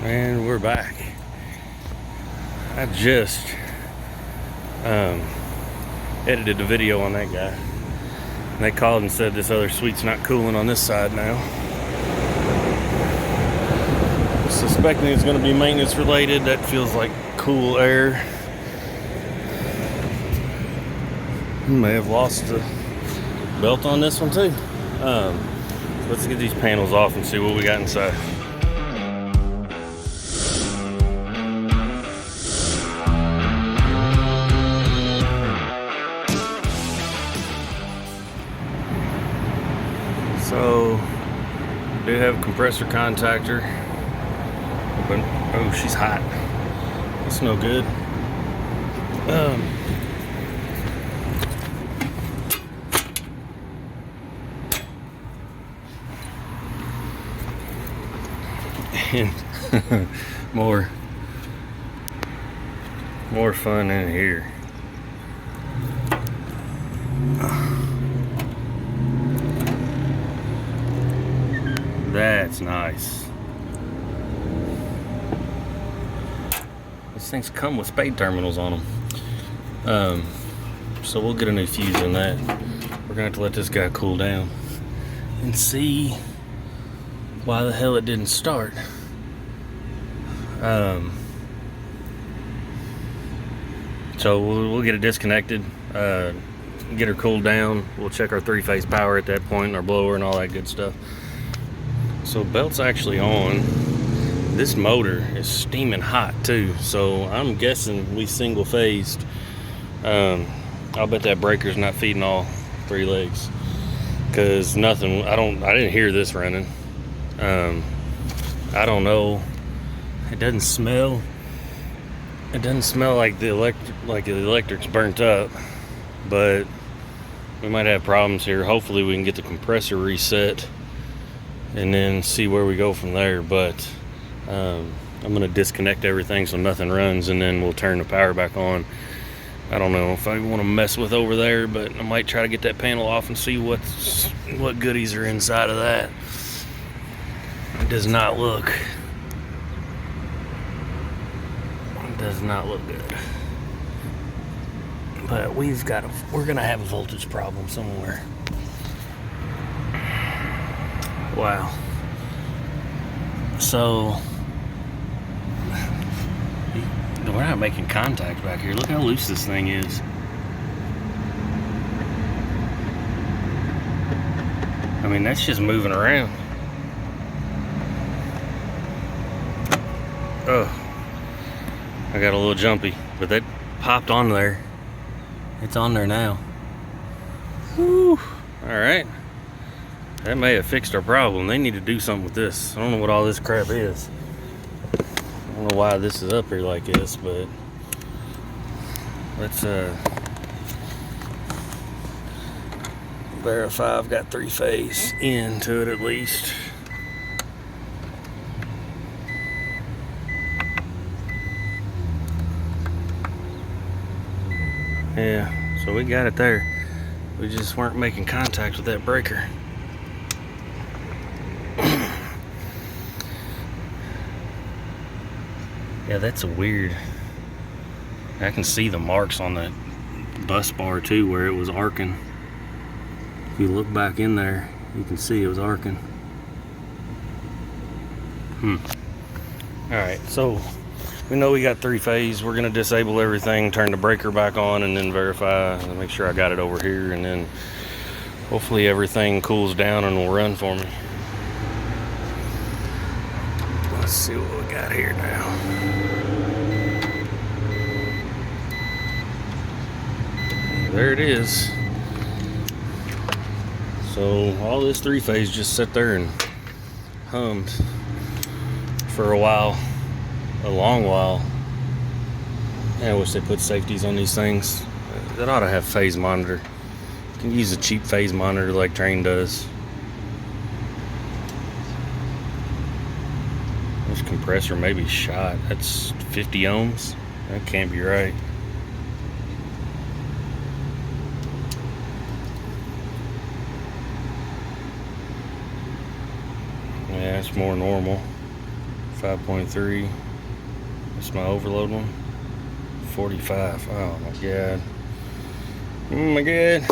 And we're back. I just edited a video on that guy. And they called and said this other suite's not cooling on this side now. I'm suspecting it's going to be maintenance related. That feels like cool air. May have lost the belt on this one too. Let's get these panels off and see what we got inside. So, do have a compressor contactor, but oh, she's hot. That's no good. And more fun in here. That's nice. These things come with spade terminals on them. So we'll get a new fuse in that. We're gonna have to let this guy cool down and see why the hell it didn't start. So we'll get it disconnected, get her cooled down. We'll check our three-phase power at that point, and our blower and all that good stuff. So belt's actually on. This motor is steaming hot too, so I'm guessing we single-phased. I'll bet that breaker's not feeding all three legs, because nothing. I didn't hear this running. I don't know. It doesn't smell. It doesn't smell like the electric's burnt up, but we might have problems here. Hopefully we can get the compressor reset and then see where we go from there. But I'm gonna disconnect everything so nothing runs, and then we'll turn the power back on. I don't know if I want to mess with over there, but I might try to get that panel off and see what goodies are inside of that. It does not look good. But we're gonna have a voltage problem somewhere. Wow. So we're not making contact back here. Look how loose this thing is. I mean, that's just moving around. Oh, I got a little jumpy, but that popped on there. It's on there now. Whew. All right. That may have fixed our problem. They need to do something with this. I don't know what all this crap is. I don't know why this is up here like this, but let's verify I've got three-phase into it at least. Yeah, so we got it there. We just weren't making contact with that breaker. Yeah, that's weird. I can see the marks on that bus bar too, where it was arcing. If you look back in there, you can see it was arcing. Alright, so we know we got three-phase. We're gonna disable everything, turn the breaker back on, and then verify and make sure I got it over here, and then hopefully everything cools down and will run for me. Let's see what we got here now. There it is. So all this three-phase just sat there and hummed for a while. A long while. Yeah, I wish they put safeties on these things. That ought to have phase monitor. You can use a cheap phase monitor like Train does. This compressor may be shot. That's 50 ohms. That can't be right. Yeah, it's more normal. 5.3. That's my overload one. 45. Oh my god. Oh my god.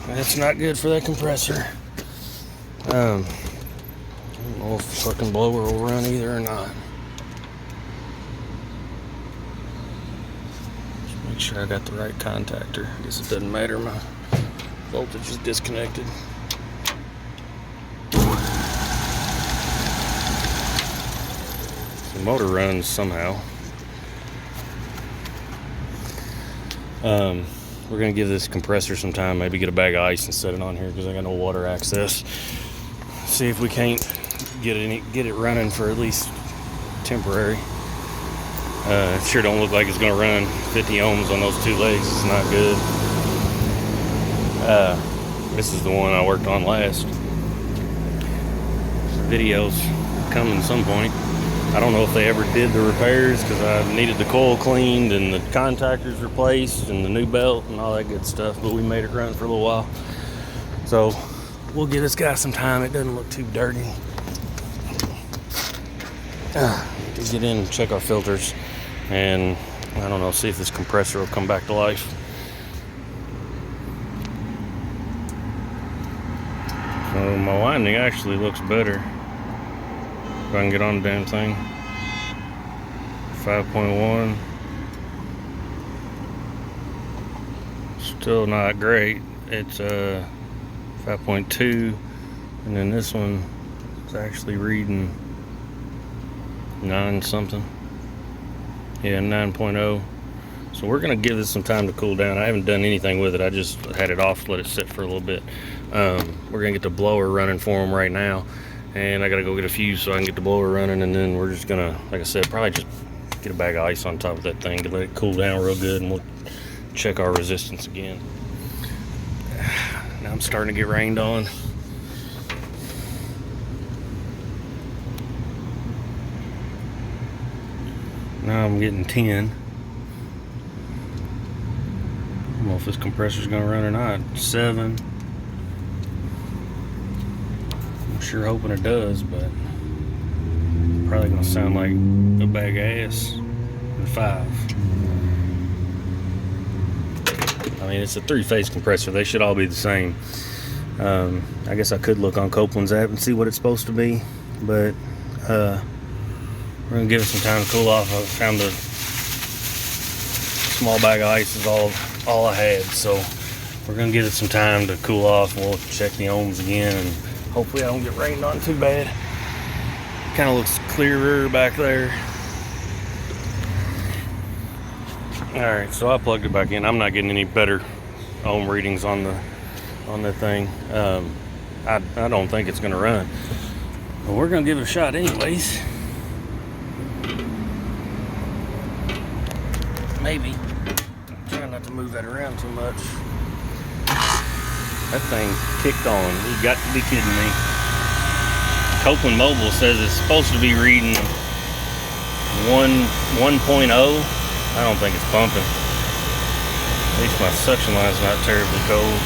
That's not good for that compressor. I don't know if the fucking blower will run either or not. Just make sure I got the right contactor. I guess it doesn't matter. My voltage is disconnected. The motor runs somehow. We're gonna give this compressor some time, maybe get a bag of ice and set it on here because I got no water access. See if we can't get it running for at least temporary. It sure don't look like it's gonna run 50 ohms on those two legs. It's not good. This is the one I worked on last. The video's coming at some point. I don't know if they ever did the repairs because I needed the coil cleaned and the contactors replaced and the new belt and all that good stuff, but we made it run for a little while. So we'll give this guy some time. It doesn't look too dirty. We'll get in and check our filters and I don't know, see if this compressor will come back to life. So my winding actually looks better. If I can get on the damn thing. 5.1. Still not great. It's 5.2, and then this one is actually reading 9 something. Yeah, 9.0. So we're gonna give this some time to cool down. I haven't done anything with it. I just had it off, let it sit for a little bit. We're gonna get the blower running for him right now. And I gotta go get a fuse so I can get the blower running, and then we're just gonna, like I said, probably just get a bag of ice on top of that thing to let it cool down real good, and we'll check our resistance again. Now I'm starting to get rained on. Now I'm getting 10. I don't know if this compressor's gonna run or not. 7. Sure hoping it does, but probably gonna sound like a bag of ass. 5. I mean, it's a 3-phase compressor. They should all be the same. I guess I could look on Copeland's app and see what it's supposed to be, but we're gonna give it some time to cool off. I found a small bag of ice is all I had, so we're gonna give it some time to cool off. We'll check the ohms again, and hopefully I don't get rained on too bad. Kind of looks clearer back there. Alright, so I plugged it back in. I'm not getting any better ohm readings on the thing. I don't think it's gonna run. But we're gonna give it a shot anyways. Maybe. I'm trying not to move that around too much. That thing kicked on. You got to be kidding me. Copeland Mobile says it's supposed to be reading 1.0. I don't think it's pumping. At least my suction line's not terribly cold.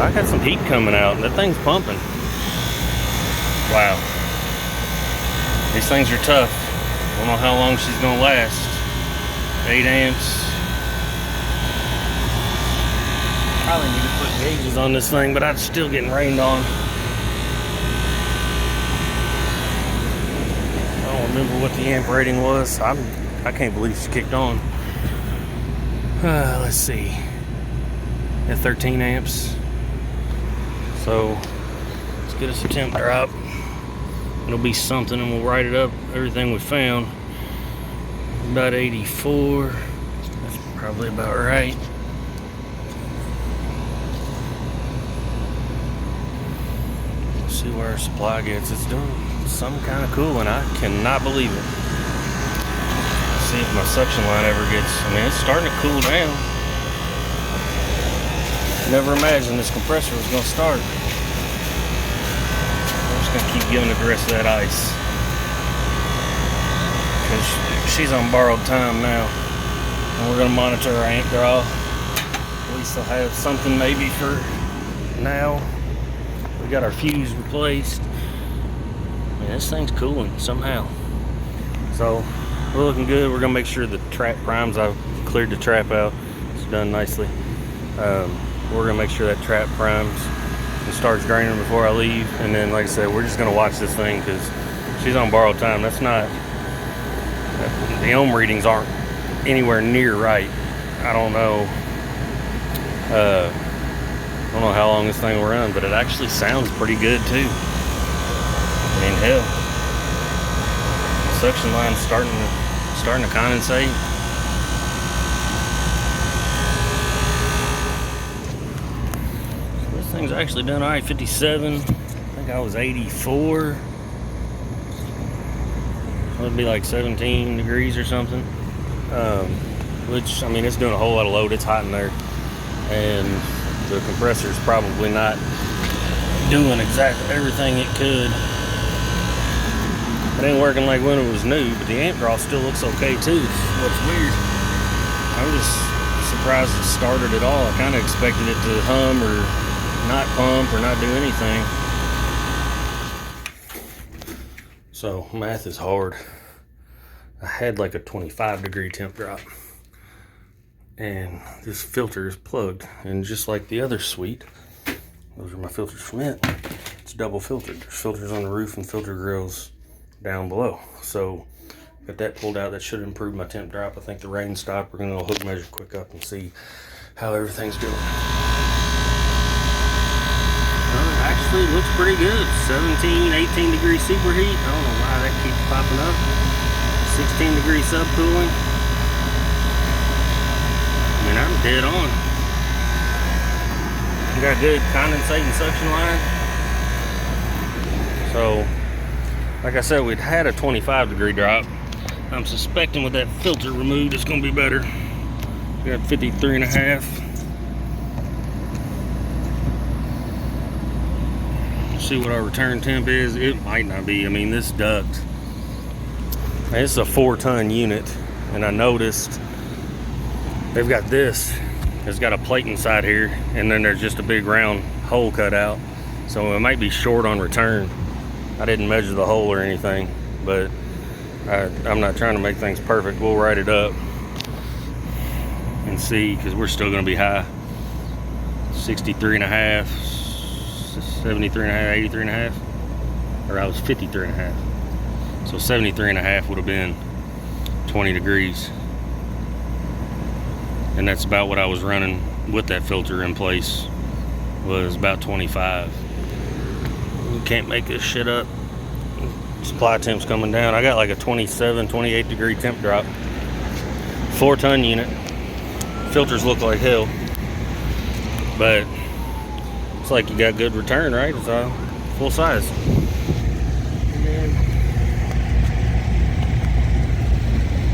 I got some heat coming out. That thing's pumping. Wow. These things are tough. I don't know how long she's gonna last. 8 amps. Probably need to put gauges on this thing, but I'm still getting rained on. I don't remember what the amp rating was. I can't believe she kicked on. Let's see. At 13 amps. So let's get us a temp drop. It'll be something, and we'll write it up. Everything we found. About 84. That's probably about right. See where our supply gets. It's doing some kind of cooling. I cannot believe it. See if my suction line ever gets. I mean, it's starting to cool down. Never imagined this compressor was going to start. I'm just going to keep giving it the rest of that ice, because she's on borrowed time now, and we're going to monitor our amp draw. At least I'll have something maybe for now. We got our fuse replaced. Man, this thing's cooling somehow. So we're looking good. We're gonna make sure the trap primes. I've cleared the trap out. It's done nicely. We're gonna make sure that trap primes and starts draining before I leave. And then, like I said, we're just gonna watch this thing because she's on borrowed time. That's not, the ohm readings aren't anywhere near right. I don't know how long this thing will run, but it actually sounds pretty good too. I mean, hell, suction line's starting to condensate. So this thing's actually done all right. 57. I think I was 84. So it'd be like 17 degrees or something. Which, I mean, it's doing a whole lot of load. It's hot in there, and the compressor's probably not doing exactly everything it could. It ain't working like when it was new, but the amp draw still looks okay too. What's weird, I'm just surprised it started at all. I kind of expected it to hum or not pump or not do anything. So math is hard. I had like a 25-degree temp drop, and this filter is plugged, and just like the other suite, those are my filters from it. It's double filtered. There's filters on the roof and filter grills down below. So got that pulled out. That should improve my temp drop. I think the rain stopped. We're gonna go hook measure quick up and see how everything's doing. Actually, it looks pretty good. 17, 18 degree superheat. I don't know why that keeps popping up. 16 degree subcooling. I mean, I'm dead on. Got good condensating suction line. So, like I said, we'd had a 25-degree drop. I'm suspecting with that filter removed, it's gonna be better. We got 53.5. See what our return temp is. It might not be. I mean, this duct, it's a 4-ton unit, and I noticed they've got this. It's got a plate inside here, and then there's just a big round hole cut out. So it might be short on return. I didn't measure the hole or anything, but I'm not trying to make things perfect. We'll write it up and see, because we're still going to be high. 63.5, 73.5, 83.5, or I was 53.5. So 73.5 would have been 20 degrees. And that's about what I was running with that filter in place, was about 25. You can't make this shit up. Supply temp's coming down. I got like a 27, 28 degree temp drop. 4-ton unit. Filters look like hell, but it's like you got good return, right? It's full size. And then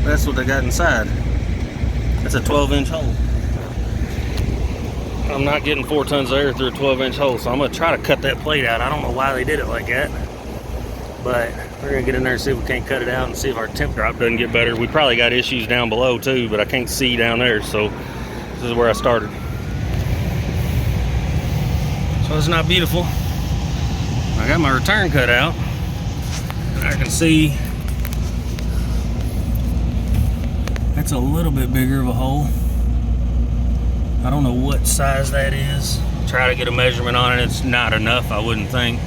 that's what they got inside. It's a 12-inch hole. I'm not getting 4 tons of air through a 12-inch hole, so I'm gonna try to cut that plate out. I don't know why they did it like that, but we're gonna get in there and see if we can't cut it out and see if our temp drop doesn't get better. We probably got issues down below too, but I can't see down there, so this is where I started. So it's not beautiful. I got my return cut out, and I can see that's a little bit bigger of a hole. I don't know what size that is. Try to get a measurement on it. It's not enough, I wouldn't think.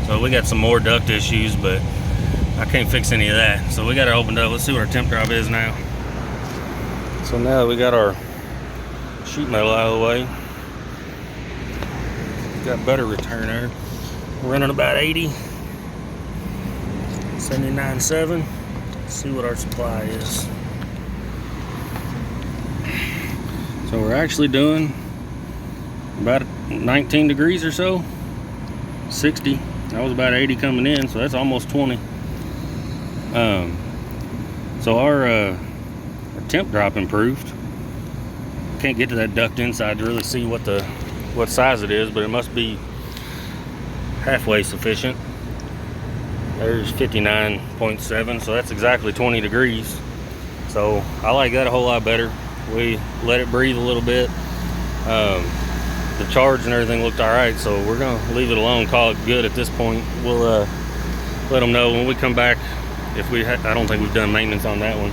So we got some more duct issues, but I can't fix any of that. So we got it opened up. Let's see what our temp drop is now. So now we got our sheet metal out of the way. Got better return there. We're running about 80. 79.7. Let's see what our supply is. So we're actually doing about 19 degrees or so. 60. That was about 80 coming in, so that's almost 20. So our temp drop improved. Can't get to that duct inside to really see what size it is, but it must be halfway sufficient. There's 59.7, so that's exactly 20 degrees. So I like that a whole lot better. We let it breathe a little bit. the charge and everything looked all right, so we're gonna leave it alone, call it good at this point. We'll let them know when we come back if we I don't think we've done maintenance on that one.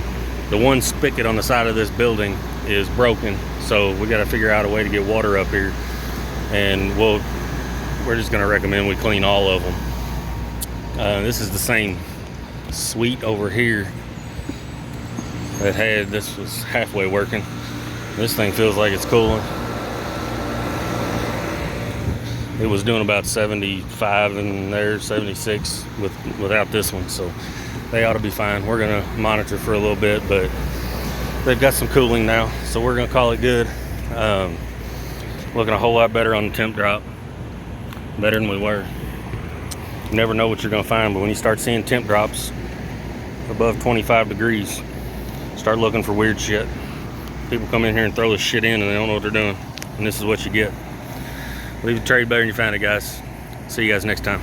The one spigot on the side of this building is broken, so we got to figure out a way to get water up here, and we're just gonna recommend we clean all of them. This is the same suite over here that had, this was halfway working. This thing feels like it's cooling. It was doing about 75 in there, 76 without this one, so they ought to be fine. We're gonna monitor for a little bit, but they've got some cooling now, so we're gonna call it good. Looking a whole lot better on the temp drop, better than we were. You never know what you're gonna find, but when you start seeing temp drops above 25 degrees, start looking for weird shit. People come in here and throw this shit in and they don't know what they're doing, and this is what you get. Leave the trade better than you found it, guys. See you guys next time.